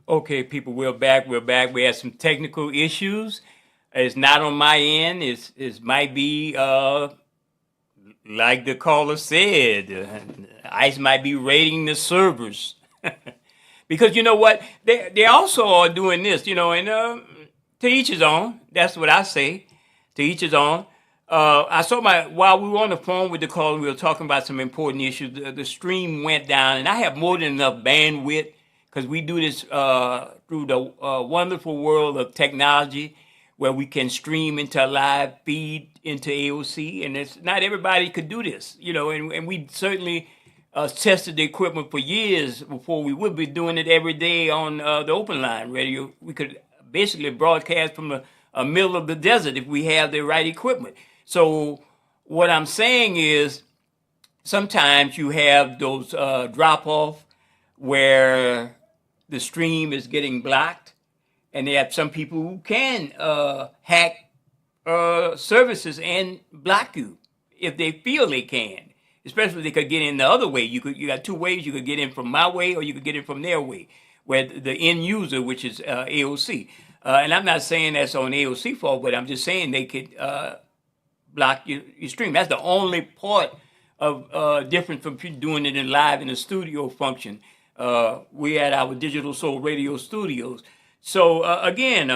Okay, people, we're back. We're back. We had some technical issues. It's not on my end. It might be like the caller said. ICE might be raiding the servers because you know what? They also are doing this. And to each his own. That's what I say. To each his own. I saw while we were on the phone with the caller, we were talking about some important issues. The stream went down, and I have more than enough bandwidth because we do this through the wonderful world of technology where we can stream into a live feed into AOC, and it's not everybody could do this, and we certainly tested the equipment for years before we would be doing it every day on the open line radio. We could basically broadcast from the middle of the desert if we have the right equipment. So what I'm saying is sometimes you have those drop off where the stream is getting blocked, and they have some people who can hack services and block you if they feel they can. Especially if they could get in the other way. You got two ways. You could get in from my way, or you could get in from their way, where the end user, which is AOC. And I'm not saying that's on AOC fault, but I'm just saying they could block your stream. That's the only part of different from doing it in live in the studio function. We at our Digital Soul Radio studios. So again,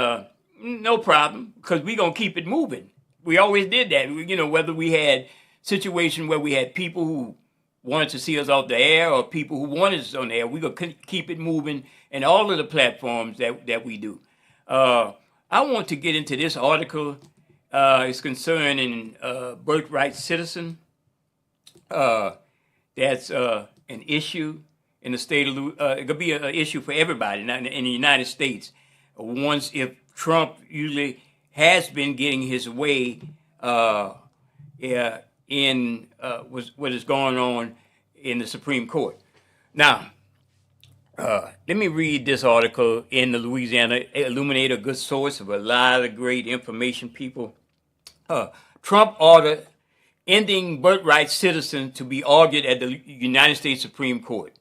no problem, because we're going to keep it moving. We always did that. Whether we had situation where we had people who wanted to see us off the air or people who wanted us on the air, we're going to keep it moving in all of the platforms that we do. I want to get into this article. It's concerning birthright citizen. That's an issue in the state of it could be an issue for everybody, not in the United States. Once if Trump usually has been getting his way in what is going on in the Supreme Court. Now, let me read this article in the Louisiana Illuminator, a good source of a lot of great information, people. Trump ordered ending birthright citizen to be argued at the United States Supreme Court.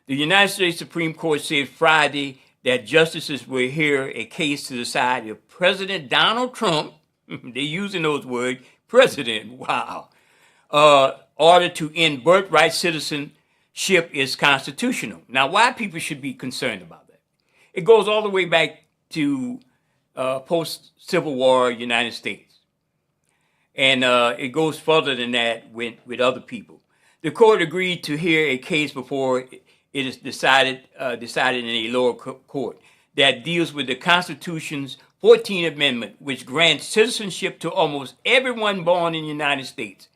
The United States Supreme Court said Friday that justices will hear a case to decide if President Donald Trump, they're using those words, president, wow, order to end birthright citizenship is constitutional. Now, why people should be concerned about that? It goes all the way back to post-Civil War United States. And it goes further than that with other people. The court agreed to hear a case before it is decided in a lower court that deals with the Constitution's 14th Amendment, which grants citizenship to almost everyone born in the United States.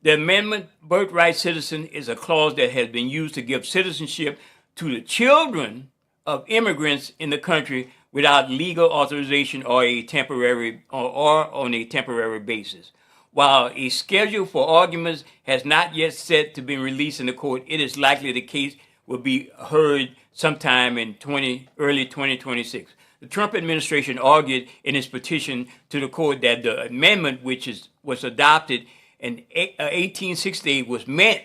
The amendment, birthright citizen, is a clause that has been used to give citizenship to the children of immigrants in the country without legal authorization or on a temporary basis. While a schedule for arguments has not yet set to be released in the court, it is likely the case will be heard sometime in early 2026. The Trump administration argued in its petition to the court that the amendment, which was adopted in 1868, was meant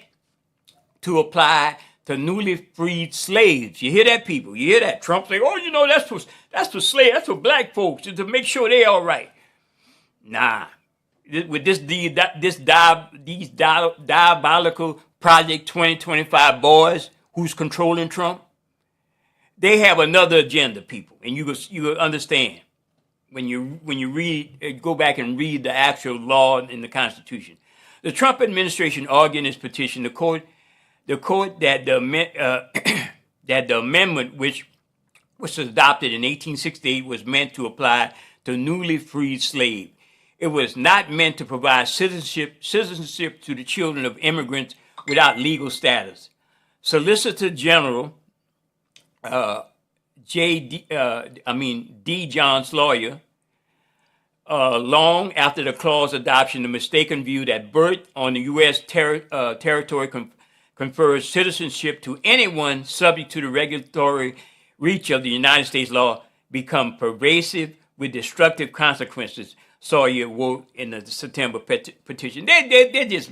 to apply to newly freed slaves. You hear that, people? You hear that? Trump say, "Oh, that's for slaves. That's for black folks to make sure they're all right." Nah, with these diabolical Project 2025 boys who's controlling Trump, they have another agenda, people, and you will understand when you go back and read the actual law in the Constitution. The Trump administration argued in its petition the court that the amendment, which was adopted in 1868, was meant to apply to newly freed slaves. It was not meant to provide citizenship to the children of immigrants without legal status. Solicitor General D. John's lawyer, long after the clause adoption, the mistaken view that birth on the U.S. territory confers citizenship to anyone subject to the regulatory reach of the United States law become pervasive with destructive consequences, Sawyer wrote in the September petition. They're just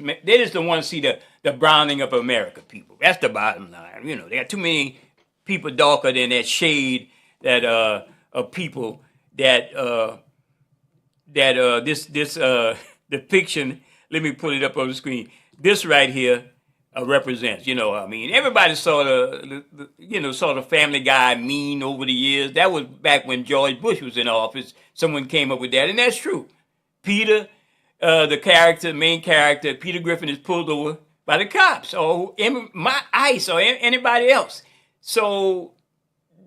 the ones see the browning of America, people. That's the bottom line. They got too many people darker than that shade that of people that this depiction. Let me put it up on the screen. This right here represents. I mean, everybody saw saw the Family Guy meme over the years. That was back when George Bush was in office. Someone came up with that, and that's true. Peter, the main character, Peter Griffin, is pulled over by the cops, or ICE, or anybody else. So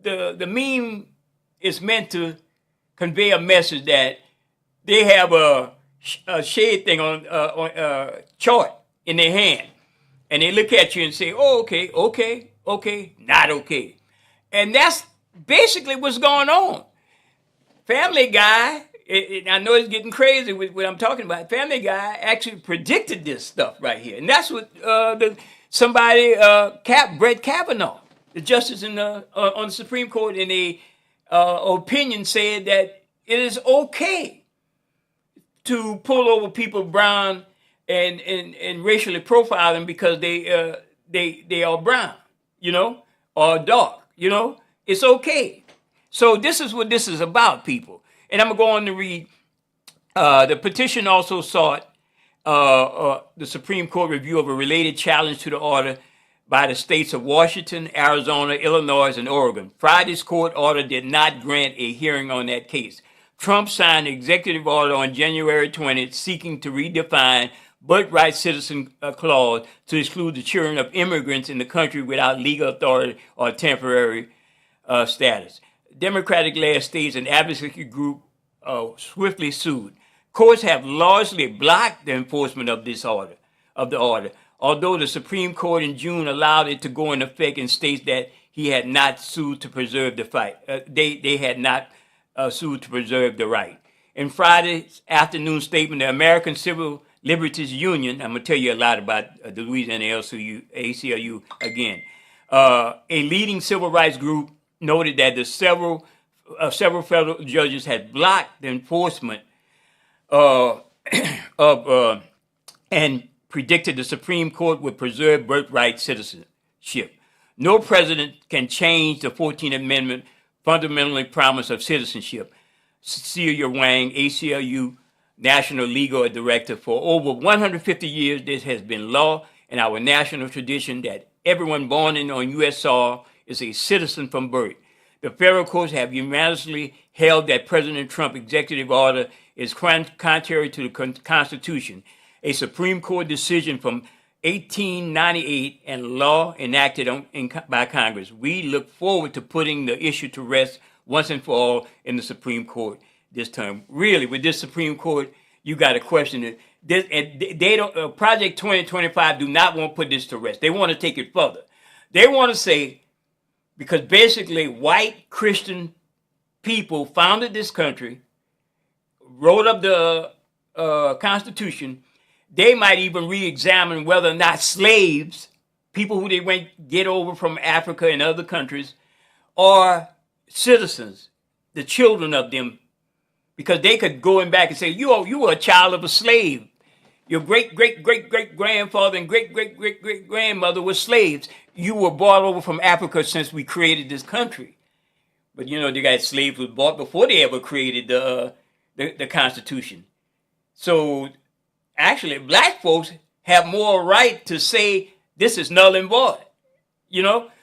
the meme is meant to convey a message that they have a shade thing on chart in their hand, and they look at you and say, "Oh, okay, not okay," and that's basically what's going on. Family Guy. I know it's getting crazy with what I'm talking about. Family Guy actually predicted this stuff right here, and that's what Brett Kavanaugh, the justice on the Supreme Court, in a opinion said that it is okay to pull over people brown and racially profile them because they are brown, or dark, It's okay. So this is what this is about, people. And I'm going to go on to read. The petition also sought the Supreme Court review of a related challenge to the order by the states of Washington, Arizona, Illinois, and Oregon. Friday's court order did not grant a hearing on that case. Trump signed an executive order on January 20th seeking to redefine birthright citizen clause to exclude the children of immigrants in the country without legal authority or temporary status. Democratic-led states and advocacy group swiftly sued. Courts have largely blocked the enforcement of the order, although the Supreme Court in June allowed it to go into effect in states that he had not sued to preserve the fight. They had not sued to preserve the right. In Friday's afternoon statement, the American Civil Liberties Union, I'm going to tell you a lot about the Louisiana ACLU again, a leading civil rights group, noted that the several federal judges had blocked the enforcement and predicted the Supreme Court would preserve birthright citizenship. No president can change the 14th Amendment fundamentally promise of citizenship. Celia Wang, ACLU National Legal Director. For over 150 years, this has been law in our national tradition that everyone born on U.S. soil is a citizen from birth. The federal courts have unanimously held that President Trump's executive order is contrary to the Constitution, a Supreme Court decision from 1898 and law enacted by Congress. We look forward to putting the issue to rest once and for all in the Supreme Court this term. Really, with this Supreme Court, you got to question it. They don't. Project 2025 do not want to put this to rest. They want to take it further. They want to say, because basically white Christian people founded this country, wrote up the Constitution, they might even re-examine whether or not slaves, people who they went get over from Africa and other countries, are citizens, the children of them, because they could go in back and say, you were a child of a slave. Your great-great-great-great-grandfather and great-great-great-great-grandmother were slaves. You were brought over from Africa since we created this country. But they got slaves was bought before they ever created the Constitution. So actually, black folks have more right to say this is null and void.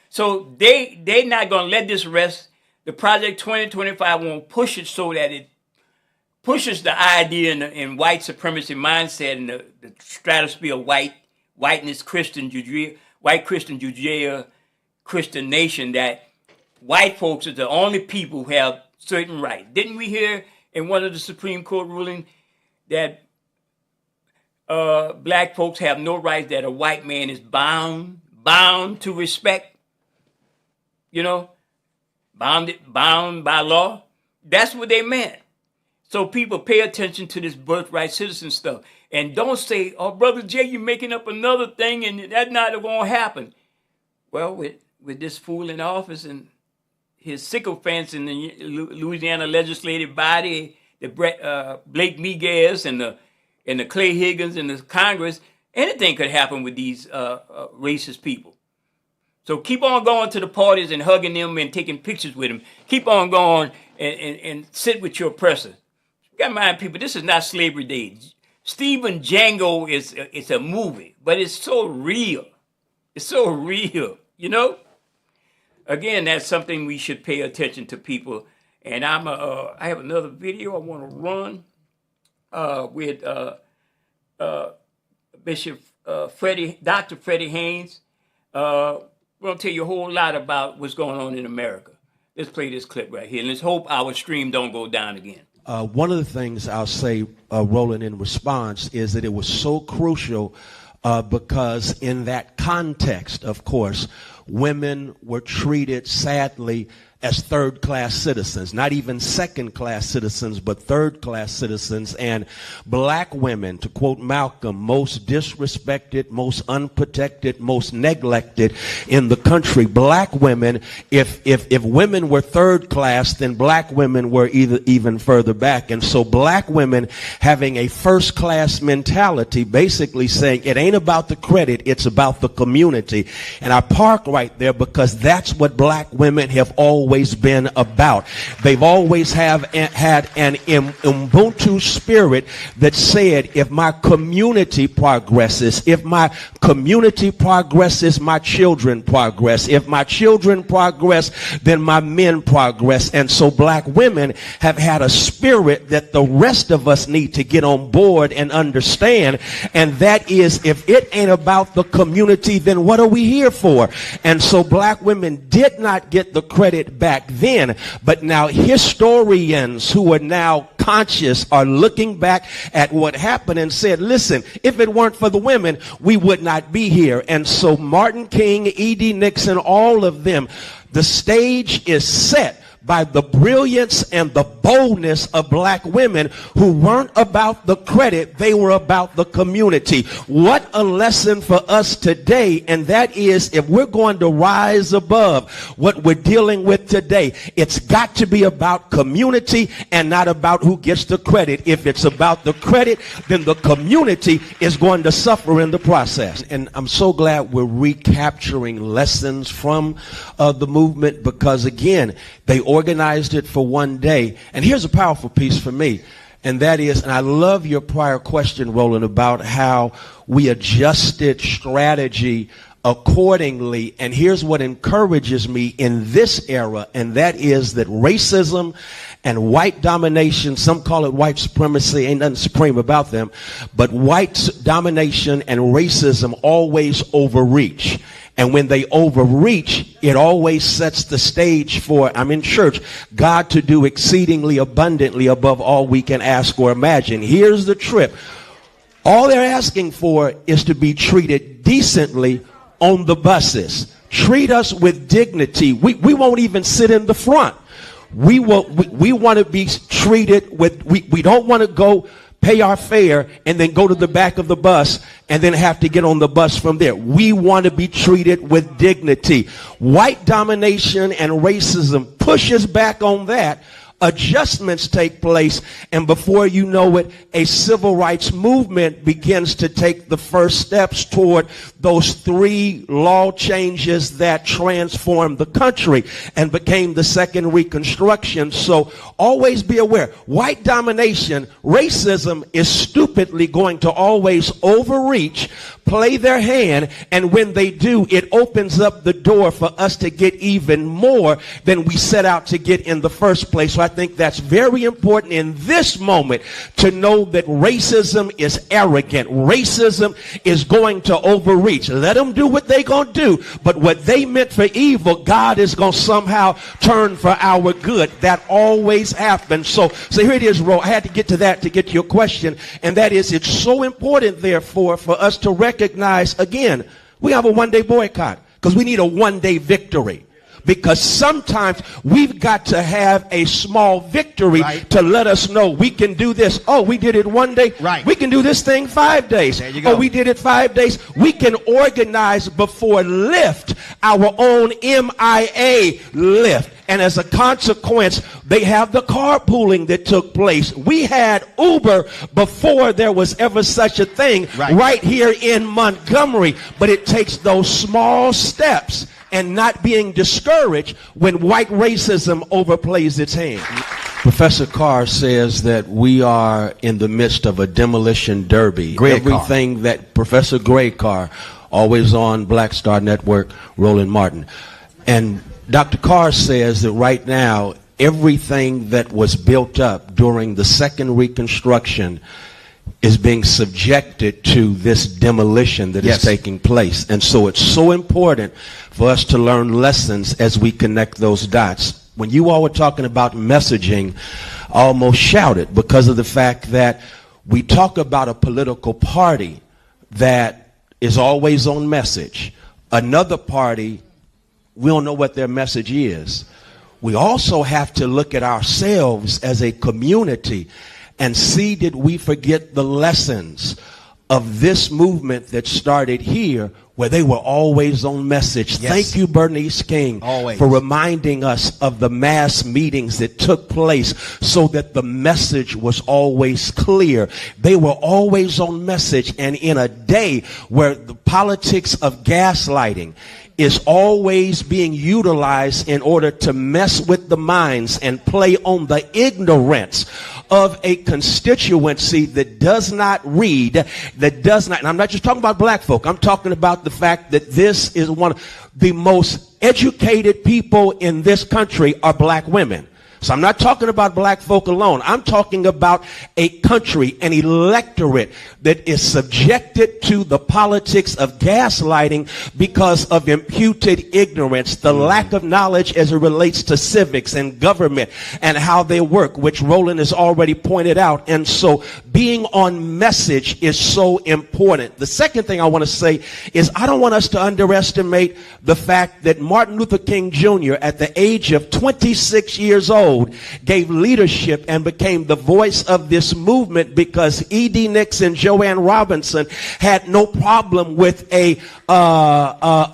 So they're not going to let this rest. The Project 2025 won't push it so that it pushes the idea in white supremacy mindset and the stratosphere of whiteness, white Christian Judea, Christian nation, that white folks are the only people who have certain rights. Didn't we hear in one of the Supreme Court rulings that black folks have no rights that a white man is bound to respect? Bound by law. That's what they meant. So people pay attention to this birthright citizen stuff. And don't say, oh, Brother Jay, you're making up another thing and that's not going to happen. Well, with this fool in office and his sycophants in the Louisiana legislative body, the Blake Miguez and the Clay Higgins and the Congress, anything could happen with these racist people. So keep on going to the parties and hugging them and taking pictures with them. Keep on going and sit with your oppressor. You got to mind, people, this is not slavery days. Stephen Django it's a movie, but it's so real. It's so real, you know? Again, that's something we should pay attention to, people. And I have another video I want to run with Bishop Dr. Freddie Haynes. We're going to tell you a whole lot about what's going on in America. Let's play this clip right here, and let's hope our stream don't go down again. One of the things I'll say, Roland, in response is that it was so crucial because in that context, of course, women were treated sadly as third-class citizens, not even second-class citizens, but third-class citizens. And black women, to quote Malcolm, most disrespected, most unprotected, most neglected in the country. Black women, if women were third class, then black women were even further back. And so black women having a first-class mentality, basically saying it ain't about the credit, it's about the community. And I park right there because that's what black women have always been about. They've always had an Ubuntu spirit that said, if my community progresses, if my community progresses, my children progress. If my children progress, then my men progress. And so black women have had a spirit that the rest of us need to get on board and understand. And that is, if it ain't about the community, then what are we here for? And so black women did not get the credit back then, but now historians who are now conscious are looking back at what happened and said, listen, if it weren't for the women, we would not be here. And so Martin King, E.D. Nixon, all of them, the stage is set by the brilliance and the boldness of black women who weren't about the credit, they were about the community. What a lesson for us today, and that is, if we're going to rise above what we're dealing with today, it's got to be about community and not about who gets the credit. If it's about the credit, then the community is going to suffer in the process. And I'm so glad we're recapturing lessons from the movement, because again, they organized it for one day. And here's a powerful piece for me, and that is, and I love your prior question, Roland, about how we adjusted strategy accordingly. And here's what encourages me in this era, and that is that racism and white domination, some call it white supremacy, ain't nothing supreme about them, but white domination and racism always overreach. And when they overreach, it always sets the stage for, I'm in church, God to do exceedingly abundantly above all we can ask or imagine. Here's the trip. All they're asking for is to be treated decently on the buses. Treat us with dignity. We won't even sit in the front. We want to be treated with, we don't want to go pay our fare and then go to the back of the bus and then have to get on the bus from there. We want to be treated with dignity. White domination and racism pushes back on that. Adjustments take place, and before you know it, a civil rights movement begins to take the first steps toward those 3 law changes that transformed the country and became the second Reconstruction. So always be aware, white domination, racism is stupidly going to always overreach, play their hand, and when they do, it opens up the door for us to get even more than we set out to get in the first place. So I think that's very important in this moment to know that racism is arrogant. Racism is going to overreach. Let them do what they're going to do, but what they meant for evil, God is going to somehow turn for our good. That always happens. So here it is, Ro. I had to get to that to get to your question, and that is, it's so important, therefore, for us to recognize, again, we have a one-day boycott because we need a one-day victory. Because sometimes we've got to have a small victory to let us know we can do this. Oh, we did it one day. Right. We can do this thing 5 days. There you go. Oh, we did it 5 days. We can organize before lift, our own MIA lift. And as a consequence, they have the carpooling that took place. We had Uber before there was ever such a thing right here in Montgomery. But it takes those small steps. and not being discouraged when white racism overplays its hand. Professor Carr says that we are in the midst of a demolition derby. Everything that Professor Gray Carr, always on Black Star Network, Roland Martin. And Dr. Carr says that right now, everything that was built up during the second Reconstruction is being subjected to this demolition that is taking place. And so it's so important for us to learn lessons as we connect those dots. When you all were talking about messaging, I almost shouted because of the fact that we talk about a political party that is always on message. Another party, we don't know what their message is. We also have to look at ourselves as a community and see, did we forget the lessons of this movement that started here, where they were always on message. Thank you, Bernice King, for reminding us of the mass meetings that took place so that the message was always clear. They were always on message. And in a day where the politics of gaslighting is always being utilized in order to mess with the minds and play on the ignorance of a constituency that does not read, that does not, and I'm not just talking about black folk, I'm talking about the fact that this is one of the most educated people in this country are black women. So I'm not talking about black folk alone. I'm talking about a country, an electorate that is subjected to the politics of gaslighting because of imputed ignorance, the lack of knowledge as it relates to civics and government and how they work, which Roland has already pointed out. And so being on message is so important. The second thing I want to say is I don't want us to underestimate the fact that Martin Luther King Jr. at the age of 26 years old gave leadership and became the voice of this movement because E.D. Nix and Joanne Robinson had no problem with a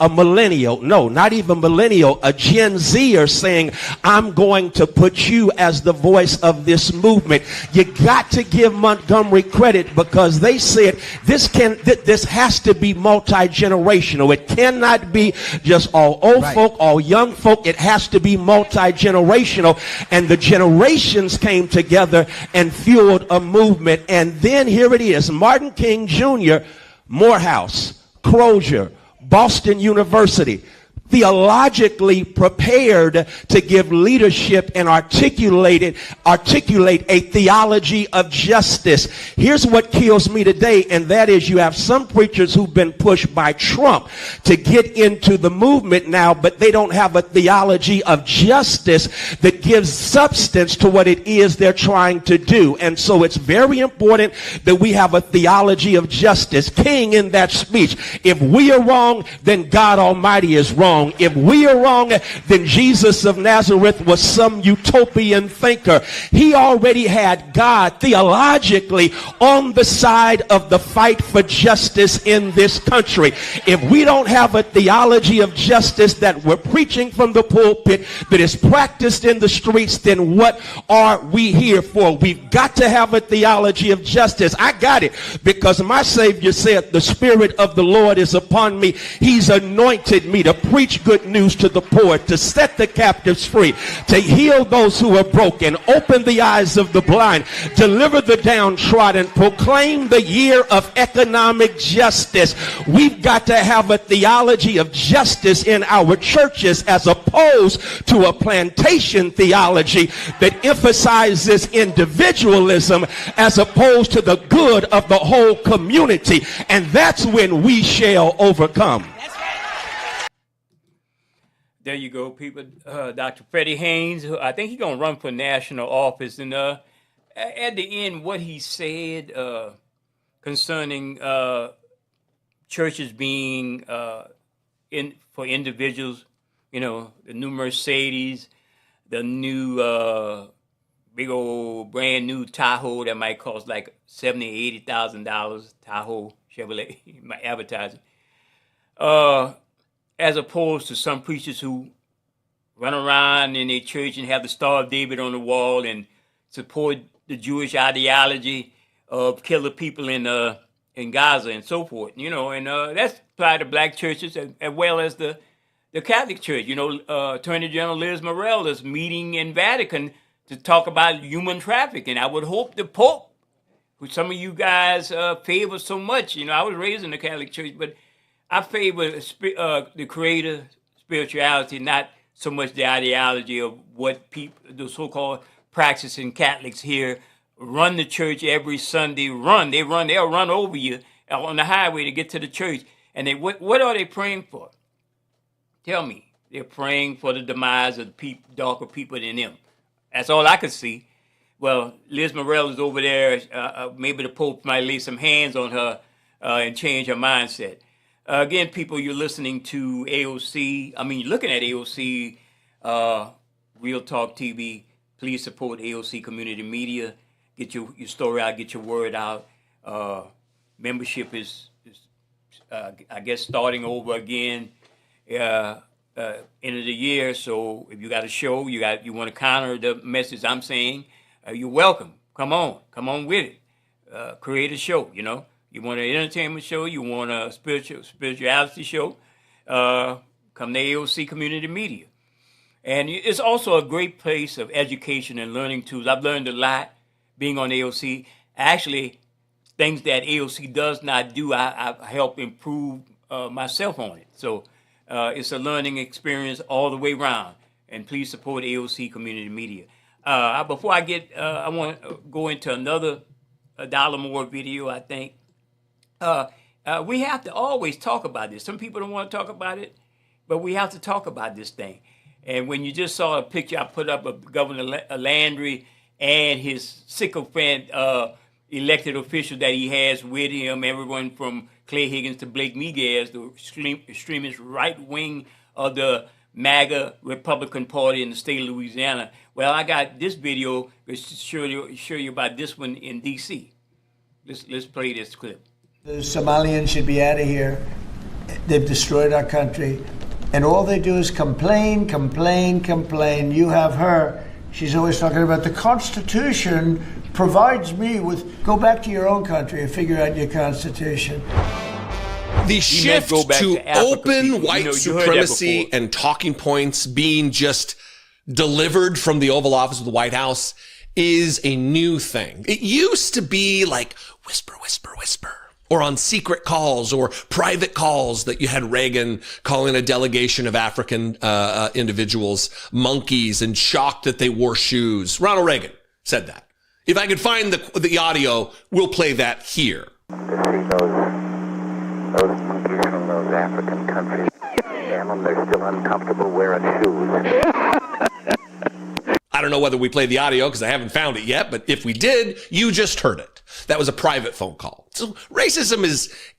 millennial, no, not even millennial, a Gen Zer saying, I'm going to put you as the voice of this movement. You got to give Montgomery credit because they said this has to be multi-generational. It cannot be just all old folk, all young folk. It has to be multi-generational. And the generations came together and fueled a movement. And then here it is, Martin King Jr., Morehouse, Crozier, Boston University, theologically prepared to give leadership and articulate a theology of justice. Here's what kills me today, and that is you have some preachers who've been pushed by Trump to get into the movement now, but they don't have a theology of justice that gives substance to what it is they're trying to do. And so it's very important that we have a theology of justice. King in that speech, if we are wrong, then God Almighty is wrong. If we are wrong, then Jesus of Nazareth was some utopian thinker. He already had God theologically on the side of the fight for justice in this country. If we don't have a theology of justice that we're preaching from the pulpit, that is practiced in the streets, then what are we here for? We've got to have a theology of justice. I got it because my Savior said, the Spirit of the Lord is upon me. He's anointed me to preach good news to the poor, to set the captives free, to heal those who are broken, open the eyes of the blind, deliver the downtrodden, proclaim the year of economic justice. We've got to have a theology of justice in our churches as opposed to a plantation theology that emphasizes individualism as opposed to the good of the whole community. And that's when we shall overcome. There you go, people. Dr. Freddie Haynes, I think he's going to run for national office. And at the end, what he said concerning churches being for individuals, you know, the new Mercedes, the new big old brand new Tahoe that might cost like $70,000, $80,000, Tahoe Chevrolet, my advertising. As opposed to some preachers who run around in their church and have the Star of David on the wall and support the Jewish ideology of killing people in Gaza and so forth, you know, and that's applied to black churches as well as the the Catholic Church. You know, Attorney General Liz Morel is meeting in Vatican to talk about human trafficking. I would hope the Pope, who some of you guys favor so much. You know, I was raised in the Catholic Church, but I favor the Creator spirituality, not so much the ideology of what people, the so-called practicing Catholics here, run the church every Sunday. They'll run over you on the highway to get to the church. And what are they praying for? Tell me. They're praying for the demise of the darker people than them. That's all I could see. Well, Liz Morel is over there. Maybe the Pope might lay some hands on her and change her mindset. Again, people, you're listening to AOC. I mean, you're looking at AOC, Real Talk TV. Please support AOC Community Media. Get your story out, get your word out. Membership is I guess, starting over again end of the year. So if you got a show, you want to counter the message I'm saying, you're welcome. Come on with it. Create a show, you know. You want an entertainment show, you want a spirituality show, come to AOC Community Media. And it's also a great place of education and learning tools. I've learned a lot being on AOC. Actually, things that AOC does not do, I help improve myself on it. So it's a learning experience all the way around. And please support AOC Community Media. Before I want to go into another $1 More video, I think. We have to always talk about this. Some people don't want to talk about it, but we have to talk about this thing. And when you just saw a picture I put up of Governor Landry and his sycophant elected official that he has with him, everyone from Clay Higgins to Blake Miguez, the extremist right wing of the MAGA Republican Party in the state of Louisiana. Well, I got this video to show you about this one in D.C. Let's play this clip. The Somalians should be out of here. They've destroyed our country. And all they do is complain, complain, complain. You have her. She's always talking about the Constitution provides me with, go back to your own country and figure out your Constitution. The shift to open white supremacy and talking points being just delivered from the Oval Office of the White House is a new thing. It used to be like whisper, whisper, whisper, or on secret calls or private calls that you had Reagan calling a delegation of African individuals monkeys and shocked that they wore shoes. Ronald Reagan said that. If I could find the audio, we'll play that here. To see those monkeys from those African countries, damn them, they're still uncomfortable wearing shoes. I don't know whether we played the audio because I haven't found it yet, but if we did, you just heard it. That was a private phone call. So racism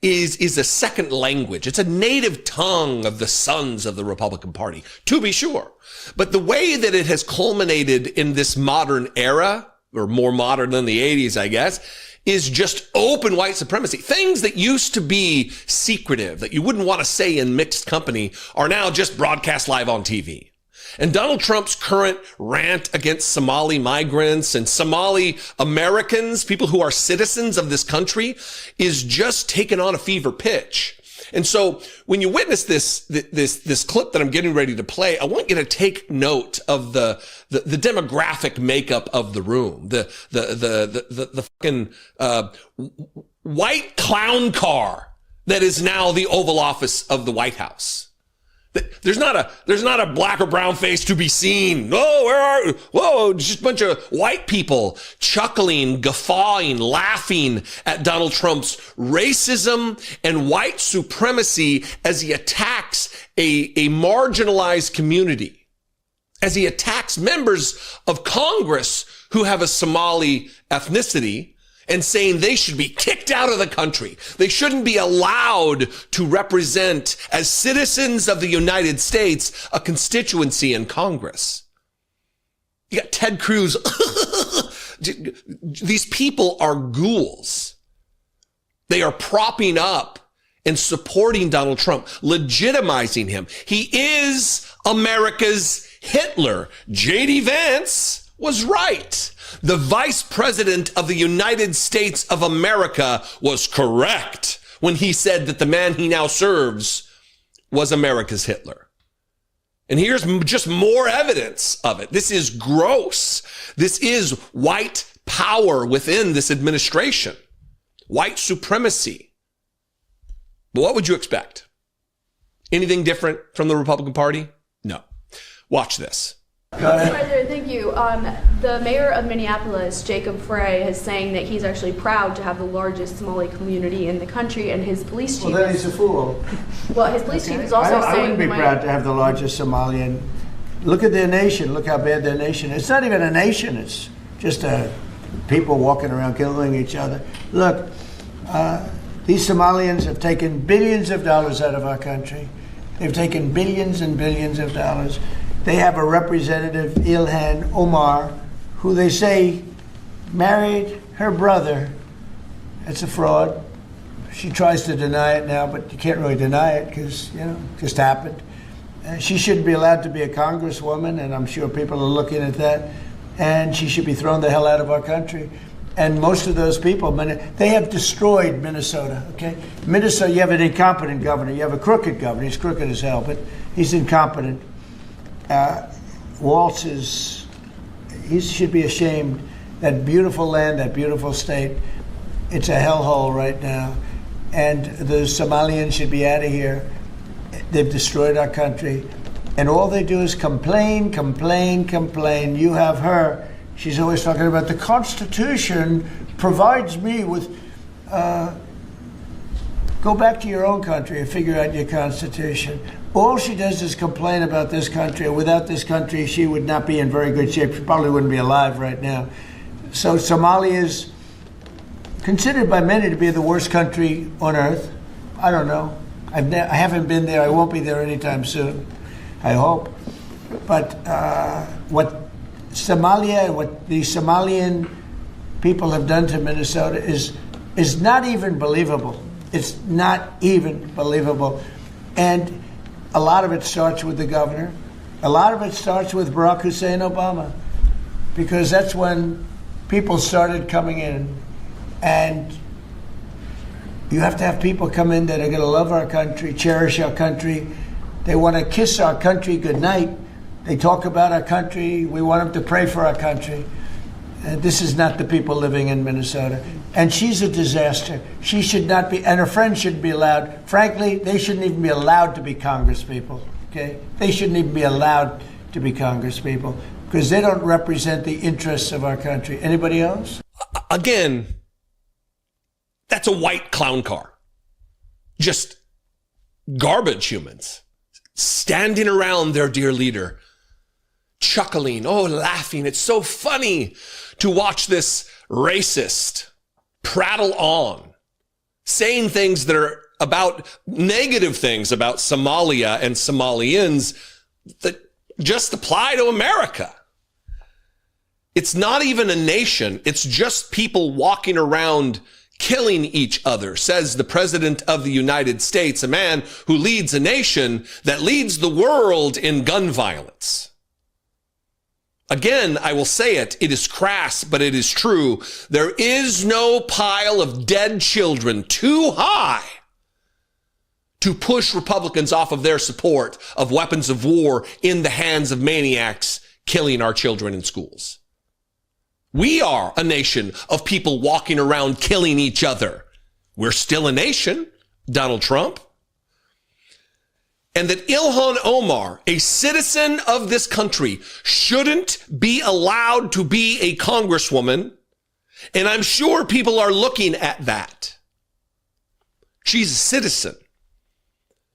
is a second language. It's a native tongue of the sons of the Republican Party, to be sure. But the way that it has culminated in this modern era, or more modern than the 80s, I guess, is just open white supremacy. Things that used to be secretive, that you wouldn't want to say in mixed company, are now just broadcast live on TV. And Donald Trump's current rant against Somali migrants and Somali Americans, people who are citizens of this country, is just taken on a fever pitch. And so when you witness this clip that I'm getting ready to play, I want you to take note of the demographic makeup of the room, the fucking white clown car that is now the Oval Office of the White House. There's not a black or brown face to be seen. Oh, where are you? Whoa, just a bunch of white people chuckling, guffawing, laughing at Donald Trump's racism and white supremacy as he attacks a marginalized community, as he attacks members of Congress who have a Somali ethnicity, and saying they should be kicked out of the country. They shouldn't be allowed to represent, as citizens of the United States, a constituency in Congress. You got Ted Cruz. These people are ghouls. They are propping up and supporting Donald Trump, legitimizing him. He is America's Hitler. J.D. Vance was right. The vice president of the United States of America was correct when he said that the man he now serves was America's Hitler. And here's just more evidence of it. This is gross. This is white power within this administration, white supremacy. But what would you expect? Anything different from the Republican Party? No. Watch this. Mr. President, thank you. The mayor of Minneapolis, Jacob Frey, is saying that he's actually proud to have the largest Somali community in the country, and his police chief. Well, then he's a fool. Well, his police chief is also I saying. wouldn't be proud to have the largest Somalian. Look at their nation. Look how bad their nation is. It's not even a nation. It's just people walking around killing each other. Look, these Somalians have taken billions of dollars out of our country. They've taken billions and billions of dollars. They have a representative, Ilhan Omar, who they say married her brother. It's a fraud. She tries to deny it now, but you can't really deny it because, it just happened. She shouldn't be allowed to be a congresswoman, and I'm sure people are looking at that. And she should be thrown the hell out of our country. And most of those people, they have destroyed Minnesota, okay? Minnesota, you have an incompetent governor. You have a crooked governor. He's crooked as hell, but he's incompetent. Waltz he should be ashamed. That beautiful land, that beautiful state, it's a hellhole right now. And the Somalians should be out of here. They've destroyed our country. And all they do is complain, complain, complain. You have her. She's always talking about the Constitution provides me with... Go back to your own country and figure out your Constitution. All she does is complain about this country. Without this country, she would not be in very good shape. She probably wouldn't be alive right now. So Somalia is considered by many to be the worst country on earth. I don't know. I haven't been there. I won't be there anytime soon. I hope. But what Somalia, what the Somalian people have done to Minnesota is not even believable. It's not even believable. And a lot of it starts with the governor. A lot of it starts with Barack Hussein Obama, because that's when people started coming in. And you have to have people come in that are going to love our country, cherish our country. They want to kiss our country goodnight. They talk about our country. We want them to pray for our country. This is not the people living in Minnesota. And she's a disaster. She should not be, and her friends shouldn't be allowed. Frankly, they shouldn't even be allowed to be congresspeople, okay? They shouldn't even be allowed to be congresspeople because they don't represent the interests of our country. Anybody else? Again, that's a white clown car. Just garbage humans standing around their dear leader, chuckling, laughing. It's so funny to watch this racist prattle on, saying things that are about negative things about Somalia and Somalians that just apply to America. It's not even a nation. It's just people walking around killing each other, says the President of the United States, a man who leads a nation that leads the world in gun violence. Again, I will say it is crass, but it is true. There is no pile of dead children too high to push Republicans off of their support of weapons of war in the hands of maniacs killing our children in schools. We are a nation of people walking around killing each other. We're still a nation, Donald Trump. And that Ilhan Omar, a citizen of this country, shouldn't be allowed to be a congresswoman. And I'm sure people are looking at that. She's a citizen.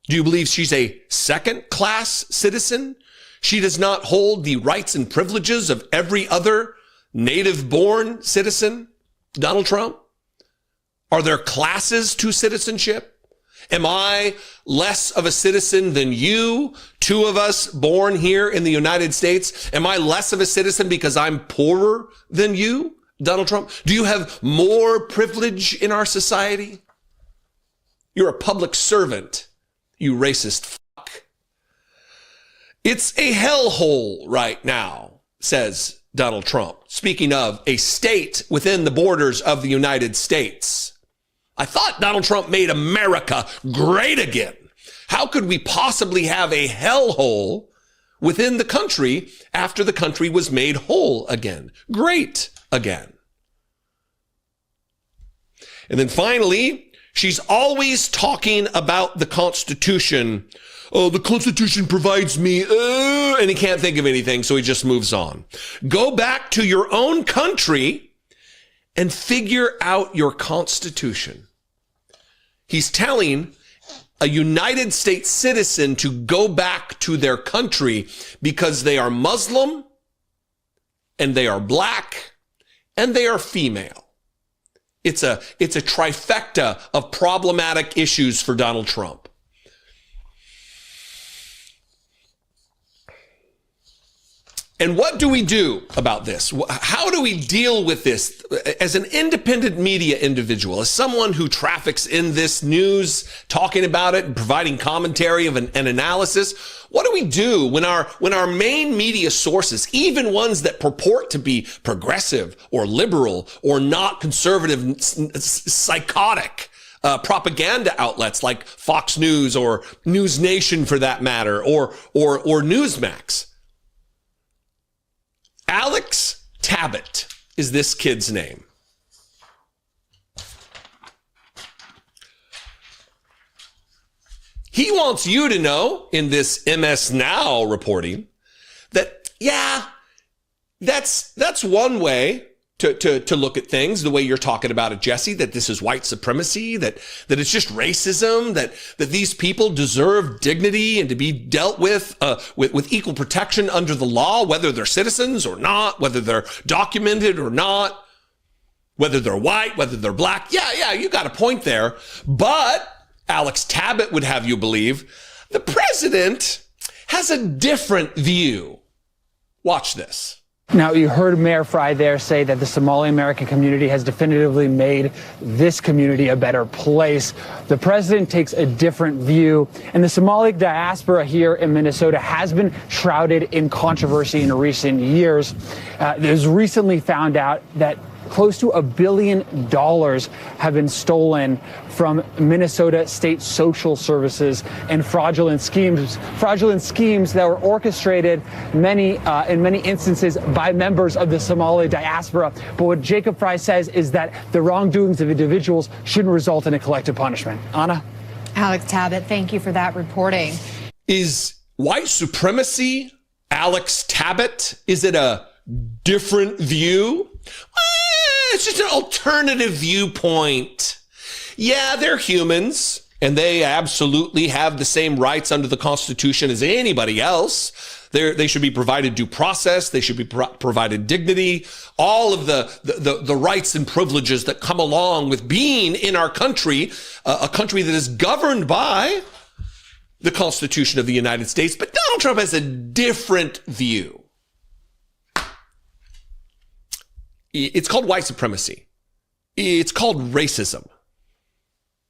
Do you believe she's a second-class citizen? She does not hold the rights and privileges of every other native-born citizen, Donald Trump? Are there classes to citizenship? Am I less of a citizen than you, two of us born here in the United States? Am I less of a citizen because I'm poorer than you, Donald Trump? Do you have more privilege in our society? You're a public servant, you racist fuck. It's a hellhole right now, says Donald Trump, speaking of a state within the borders of the United States. I thought Donald Trump made America great again. How could we possibly have a hellhole within the country after the country was made whole again, great again. And then finally, she's always talking about the Constitution. Oh, the Constitution provides me, and he can't think of anything, so he just moves on. Go back to your own country and figure out your Constitution. He's telling a United States citizen to go back to their country because they are Muslim, and they are black, and they are female. It's a trifecta of problematic issues for Donald Trump. And what do we do about this? How do we deal with this as an independent media individual, as someone who traffics in this news, talking about it and providing commentary of an analysis? What do we do when our main media sources, even ones that purport to be progressive or liberal or not conservative, psychotic, propaganda outlets like Fox News or News Nation for that matter, or Newsmax? Alex Tabet is this kid's name. He wants you to know in this MS Now reporting that, yeah, that's one way to look at things, the way you're talking about it, Jesse, that this is white supremacy, that it's just racism, that these people deserve dignity and to be dealt with equal protection under the law, whether they're citizens or not, whether they're documented or not, whether they're white, whether they're black. Yeah, you got a point there. But Alex Tabet would have you believe the president has a different view. Watch this. Now, you heard Mayor Fry there say that the Somali American community has definitively made this community a better place. The president takes a different view, and the Somali diaspora here in Minnesota has been shrouded in controversy in recent years. It was recently found out that close to $1 billion have been stolen from Minnesota State Social Services and fraudulent schemes that were orchestrated in many instances by members of the Somali diaspora. But what Jacob Fry says is that the wrongdoings of individuals shouldn't result in a collective punishment. Anna? Alex Tabet, thank you for that reporting. Is white supremacy Alex Tabet? Is it a different view? It's just an alternative viewpoint. Yeah, they're humans, and they absolutely have the same rights under the Constitution as anybody else. They should be provided due process. They should be provided dignity. All of the rights and privileges that come along with being in our country, a country that is governed by the Constitution of the United States. But Donald Trump has a different view. It's called white supremacy. It's called racism.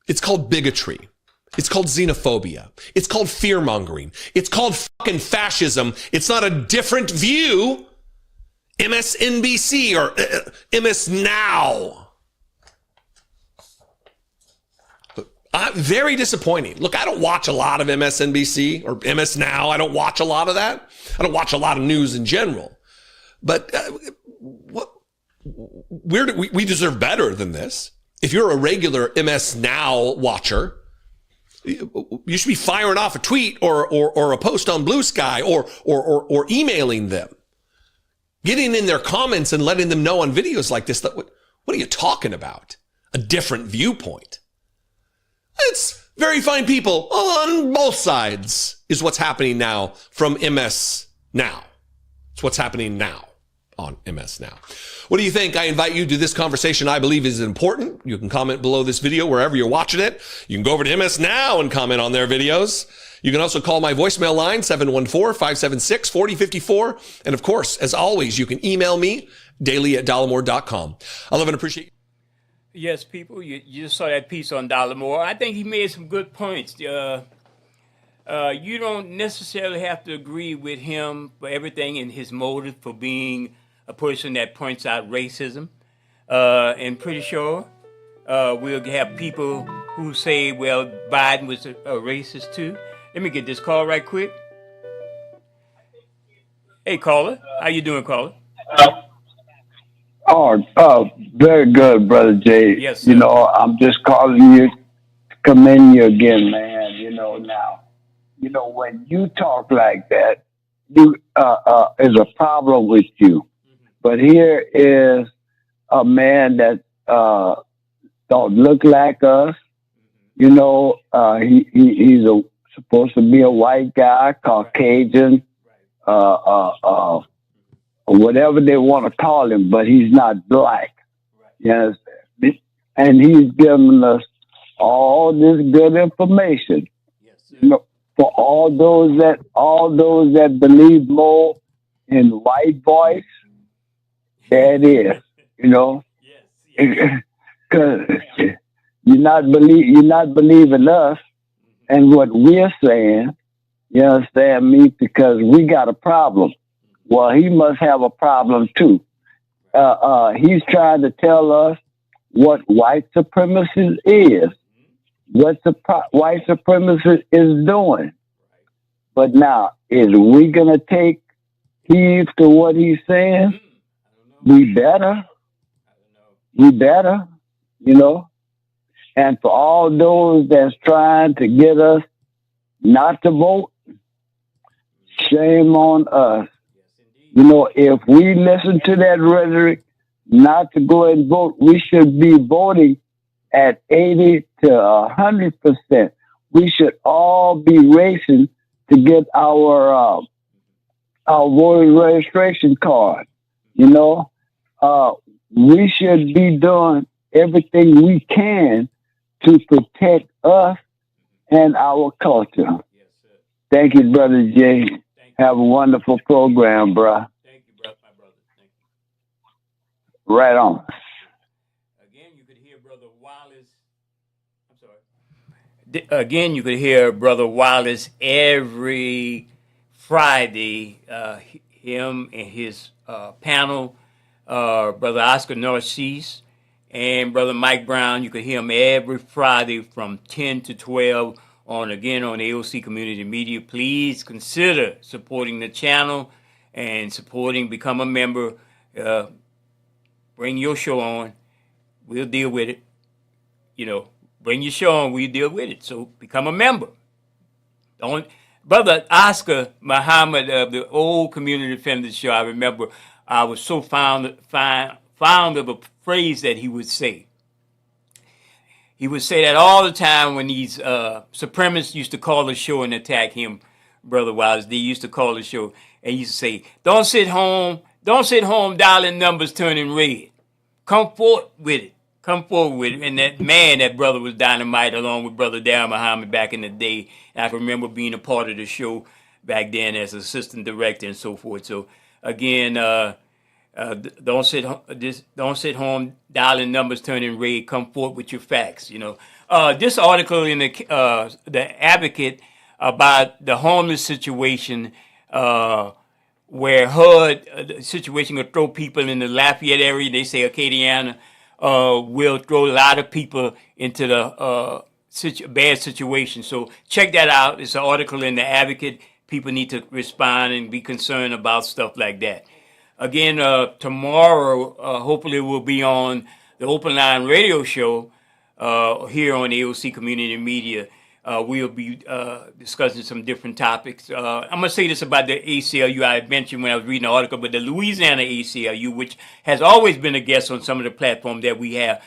It's called bigotry. It's called xenophobia. It's called fear-mongering. It's called fucking fascism. It's not a different view. MSNBC or MS Now. Very disappointing. Look, I don't watch a lot of MSNBC or MS Now. I don't watch a lot of that. I don't watch a lot of news in general. But we deserve better than this. If you're a regular MS Now watcher, you should be firing off a tweet or a post on Blue Sky or emailing them, getting in their comments and letting them know on videos like this that what are you talking about? A different viewpoint. It's very fine people on both sides is what's happening now from MS Now. It's what's happening now on MS Now. What do you think? I invite you to this conversation I believe is important. You can comment below this video wherever you're watching it. You can go over to MS Now and comment on their videos. You can also call my voicemail line, 714-576-4054. And of course, as always, you can email me, daily@dollamore.com. I love and appreciate you. Yes, people, you just saw that piece on Dollamore. I think he made some good points. You don't necessarily have to agree with him for everything in his motive for being a person that points out racism. And pretty sure we'll have people who say, well, Biden was a racist too. Let me get this call right quick. Hey, caller. How you doing, caller? Very good, brother Jay. Yes, You sir. know, I'm just calling you to commend you again, man. You know, now, you know, when you talk like that, you is a problem with you. But here is a man that don't look like us. You know, he's supposed to be a white guy, Caucasian, uh, uh, uh, whatever they want to call him, but he's not black. Yes, and he's given us all this good information. You know, for all those that believe more in white voice, there it is. You know, because you're not believing us and what we're saying. You understand me? Because we got a problem. Well, he must have a problem too. He's trying to tell us what white supremacy is, what white supremacy is doing. But now, is we gonna take heed to what he's saying? We better, you know. And for all those that's trying to get us not to vote, shame on us. You know, if we listen to that rhetoric not to go and vote, we should be voting at 80 to 100%. We should all be racing to get our voter registration card. You know, we should be doing everything we can to protect us and our culture. Thank you, Brother Jay. Have a wonderful program, bro. Thank you, my brother. Thank you. Right on. Again, you could hear Brother Wallace. I'm sorry. Again, you could hear Brother Wallace every Friday. Him and his panel, Brother Oscar Narcisse and Brother Mike Brown. You could hear him every Friday from 10 to 12 on AOC Community Media. Please consider supporting the channel and become a member. Bring your show on. We'll deal with it. You know, bring your show on. We'll deal with it. So become a member. Brother Oscar Muhammad of the old Community Defenders show, I remember I was so fond of a phrase that he would say. He would say that all the time when these supremacists used to call the show and attack him, Brother Wallace. They used to call the show and he used to say, don't sit home, dialing numbers turning red. Come forward with it. And that brother was dynamite along with Brother Darrell Muhammad back in the day. And I can remember being a part of the show back then as assistant director and so forth. So again, don't sit home, dialing numbers, turning red. Come forward with your facts. You know, this article in the Advocate about the homeless situation, where HUD the situation will throw people in the Lafayette area. They say Acadiana will throw a lot of people into the bad situation. So check that out. It's an article in the Advocate. People need to respond and be concerned about stuff like that. Again, tomorrow, hopefully we'll be on the Open Line radio show here on AOC Community Media. We'll be discussing some different topics. I'm going to say this about the ACLU. I mentioned when I was reading the article, but the Louisiana ACLU, which has always been a guest on some of the platforms that we have.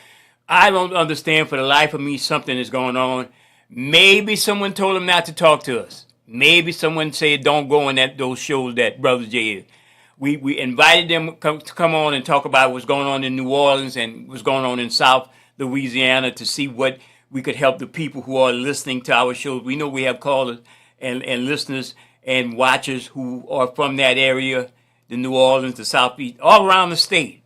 I don't understand for the life of me something is going on. Maybe someone told them not to talk to us. Maybe someone said don't go on those shows that Brother Jay is. We invited them to come on and talk about what's going on in New Orleans and what's going on in South Louisiana to see what we could help the people who are listening to our shows. We know we have callers and listeners and watchers who are from that area, the New Orleans, the Southeast, all around the state.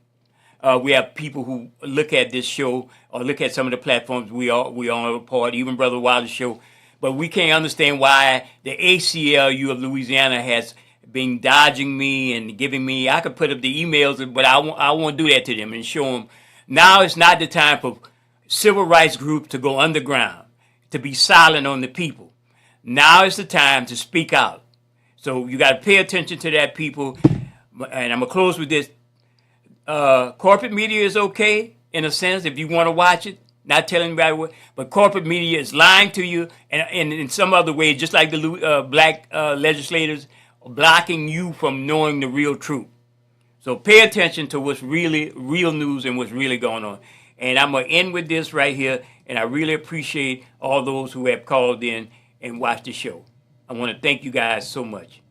We have people who look at this show or look at some of the platforms we are a part, even Brother Wilder's show. But we can't understand why the ACLU of Louisiana has been dodging me and giving me. I could put up the emails, but I won't do that to them and show them. Now it's not the time for civil rights groups to go underground, to be silent on the people. Now is the time to speak out. So you got to pay attention to that, people. And I'm going to close with this. Corporate media is okay, in a sense, if you want to watch it. Not telling anybody what, but corporate media is lying to you, and in some other way, just like the black legislators, blocking you from knowing the real truth. So pay attention to what's really real news and what's really going on. And I'm going to end with this right here, and I really appreciate all those who have called in and watched the show. I want to thank you guys so much.